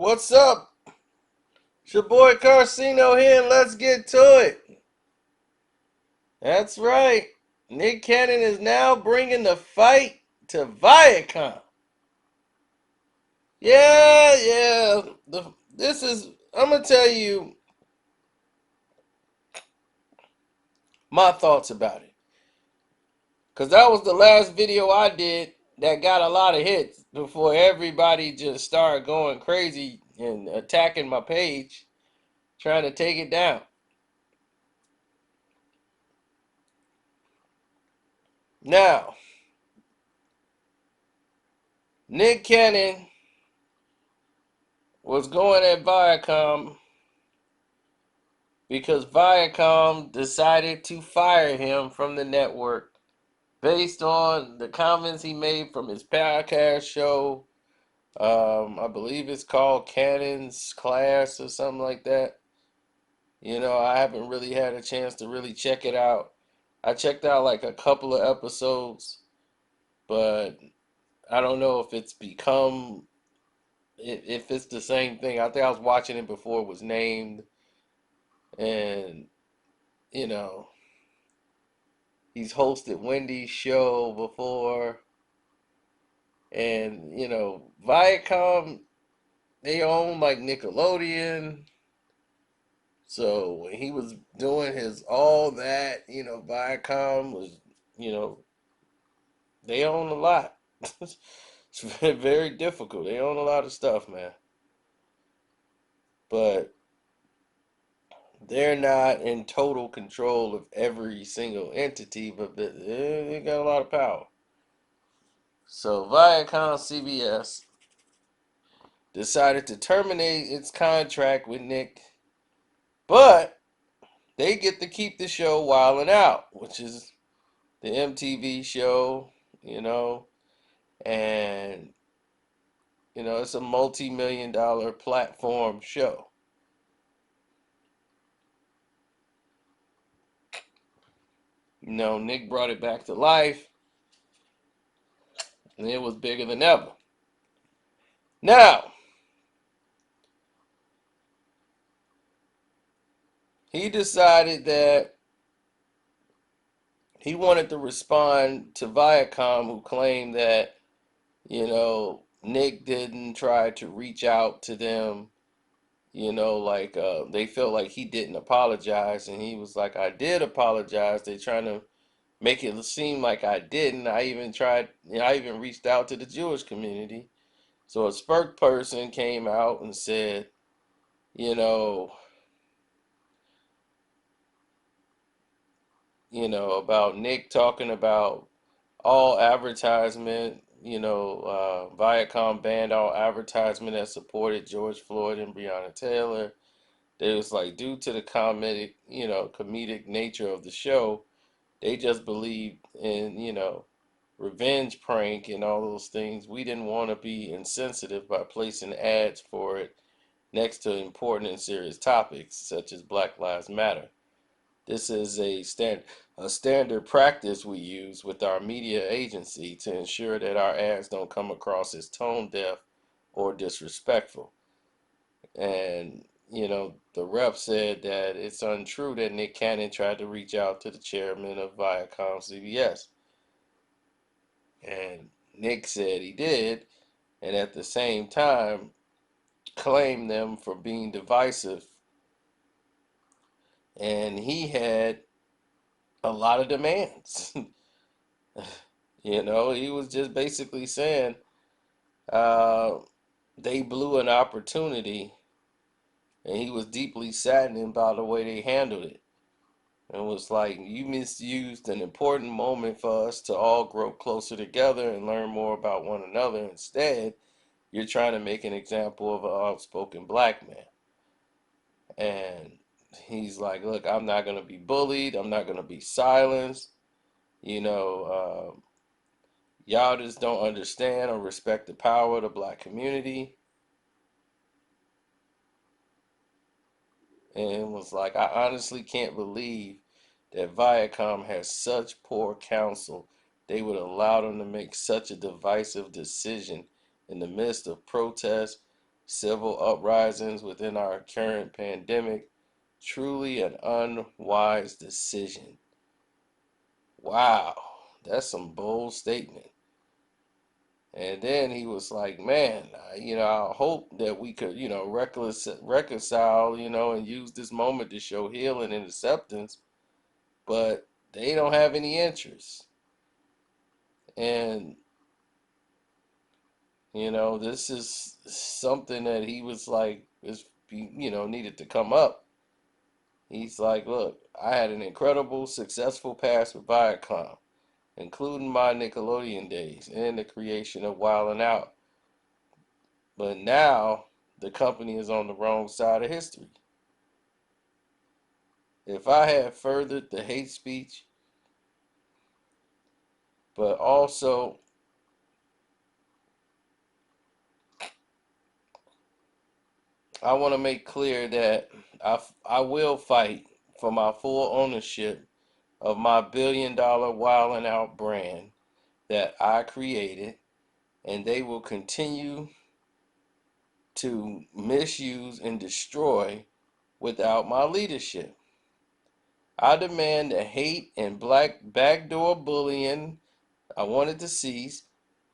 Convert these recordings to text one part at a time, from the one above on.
What's up? It's your boy Carcino here, and let's get to it. That's right. Nick Cannon is now bringing the fight to Viacom. Yeah. I'm going to tell you my thoughts about it. Because that was the last video I did that got a lot of hits before everybody just started going crazy and attacking my page, trying to take it down. Now, Nick Cannon was going at Viacom because Viacom decided to fire him from the network based on the comments he made from his podcast show. I believe it's called Cannon's Class or something like that. I haven't really had a chance to really check it out. I checked out like a couple of episodes, but I don't know if if it's the same thing. I think I was watching it before it was named, and you know, he's hosted Wendy's show before, and Viacom, they own like Nickelodeon. So when he was doing his all that, Viacom was, you know, they own a lot. It's very difficult. They own a lot of stuff, man. But they're not in total control of every single entity, but they got a lot of power. So Viacom CBS decided to terminate its contract with Nick, but they get to keep the show Wild 'N Out, which is the MTV show, and it's a multi-million-dollar platform show. Nick brought it back to life, and it was bigger than ever. Now, he decided that he wanted to respond to Viacom, who claimed that, Nick didn't try to reach out to them, like they felt like he didn't apologize, and he was like, I did apologize. They trying to make it seem like I didn't. I even tried, I even reached out to the Jewish community. So a spokesperson came out and said, you know, about Nick talking about all advertisement, Viacom banned all advertisement that supported George Floyd and Breonna Taylor. They was like, due to the comedic nature of the show, they just believed in, revenge prank and all those things. We didn't want to be insensitive by placing ads for it next to important and serious topics such as Black Lives Matter. This is a standard practice we use with our media agency to ensure that our ads don't come across as tone deaf or disrespectful. And the rep said that it's untrue that Nick Cannon tried to reach out to the chairman of Viacom CBS. And Nick said he did, and at the same time claimed them for being divisive. And he had a lot of demands. He was just basically saying uh, they blew an opportunity, and he was deeply saddened by the way they handled it. And was like, you misused an important moment for us to all grow closer together and learn more about one another. Instead, you're trying to make an example of an outspoken black man. And he's like, look, I'm not going to be bullied. I'm not going to be silenced. You know, y'all just don't understand or respect the power of the black community. And was like, I honestly can't believe that Viacom has such poor counsel. They would allow them to make such a divisive decision in the midst of protests, civil uprisings within our current pandemic. Truly an unwise decision. Wow, that's some bold statement. And then he was like, man, I hope that we could, reconcile, and use this moment to show healing and acceptance, but they don't have any interest. And, this is something that he was like, needed to come up. He's like, look, I had an incredible, successful past with Viacom, including my Nickelodeon days and the creation of Wild 'N Out. But now the company is on the wrong side of history. If I had furthered the hate speech, but also I want to make clear that I will fight for my full ownership of my $1 billion Wild 'N Out brand that I created, and they will continue to misuse and destroy without my leadership. I demand the hate and black backdoor bullying I wanted to cease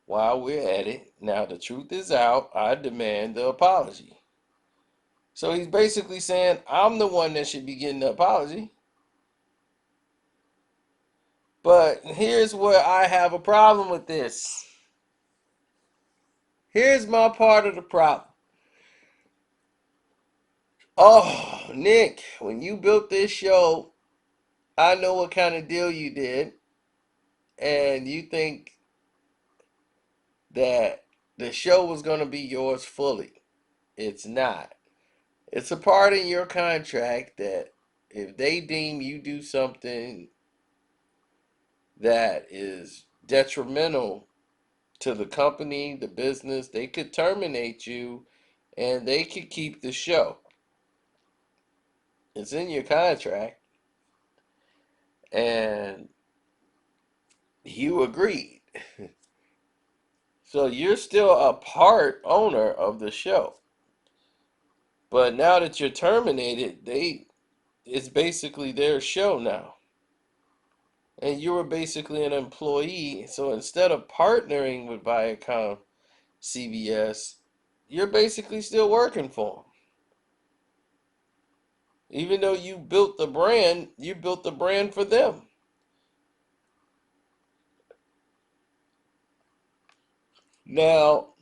while we're at it. Now the truth is out. I demand the apology. So he's basically saying I'm the one that should be getting the apology. But here's where I have a problem with this. Here's my part of the problem. Oh, Nick, when you built this show, I know what kind of deal you did, and you think that the show was going to be yours fully. It's not. It's a part in your contract that if they deem you do something that is detrimental to the company, the business, they could terminate you and they could keep the show. It's in your contract, and you agreed. So you're still a part owner of the show. But now that you're terminated, it's basically their show now. And you were basically an employee. So instead of partnering with Viacom CBS, you're basically still working for them. Even though you built the brand for them. Now,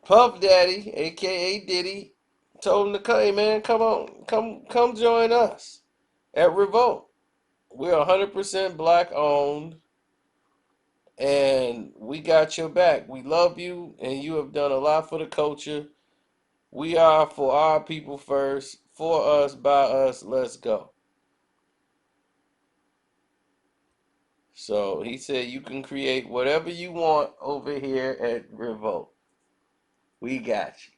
Puff Daddy, aka Diddy, told him to come, hey man, come on, come join us at Revolt. We're 100% black owned, and we got your back. We love you, and you have done a lot for the culture. We are for our people first, for us, by us. Let's go. So he said you can create whatever you want over here at Revolt. We got you.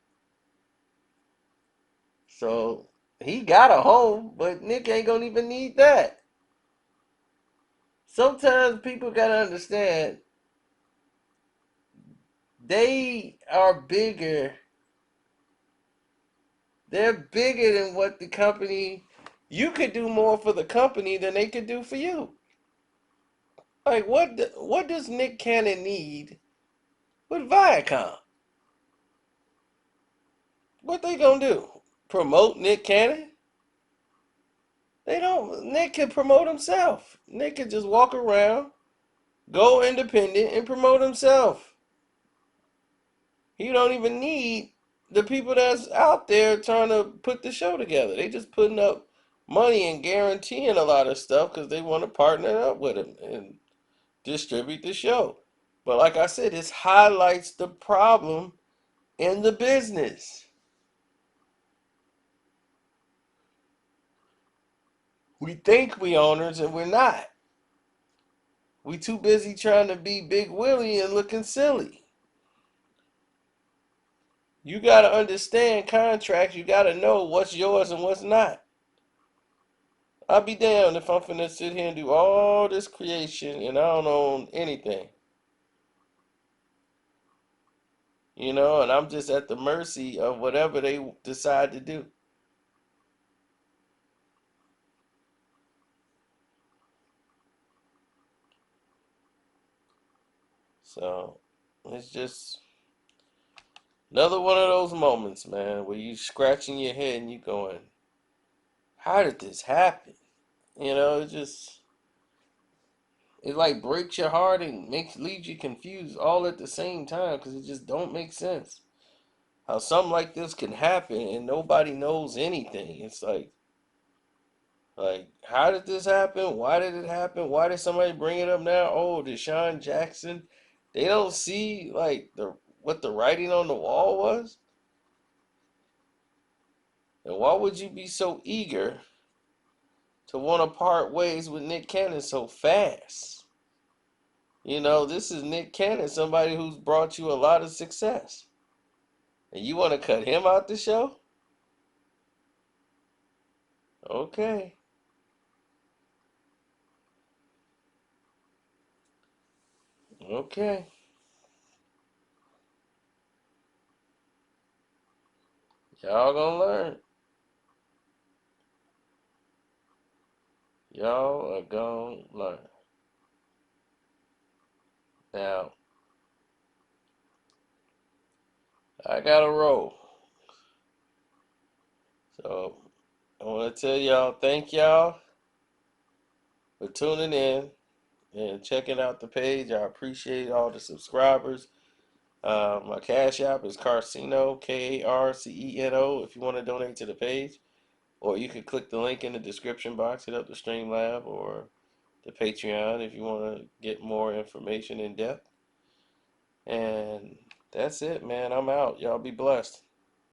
So he got a home, but Nick ain't gonna even need that. Sometimes people gotta understand they are bigger. They're bigger than what the company. You could do more for the company than they could do for you. Like what does Nick Cannon need with Viacom? What they gonna do? Promote Nick Cannon? They don't. Nick can promote himself. Nick can just walk around, go independent, and promote himself. He don't even need the people that's out there trying to put the show together. They just putting up money and guaranteeing a lot of stuff because they want to partner up with him and distribute the show. But like I said, this highlights the problem in the business. We think we owners and we're not. We too busy trying to be Big Willie and looking silly. You got to understand contracts. You got to know what's yours and what's not. I'll be damned if I'm finna sit here and do all this creation and I don't own anything. and I'm just at the mercy of whatever they decide to do. So it's just another one of those moments, man, where you scratching your head and you going, how did this happen? It just it like breaks your heart and leaves you confused all at the same time because it just don't make sense. How something like this can happen and nobody knows anything. It's like how did this happen? Why did it happen? Why did somebody bring it up now? Oh, Deshaun Jackson. They don't see like the what the writing on the wall was. And why would you be so eager to want to part ways with Nick Cannon so fast? This is Nick Cannon, somebody who's brought you a lot of success. And you want to cut him out the show? Okay. Okay. Y'all gonna learn. Y'all are gonna learn. Now, I got to roll. So, I want to tell y'all, thank y'all for tuning in and checking out the page. I appreciate all the subscribers. My Cash App is Carceno, Karceno, if you want to donate to the page. Or you can click the link in the description box, hit up the Streamlab or the Patreon if you want to get more information in depth. And that's it, man. I'm out. Y'all be blessed.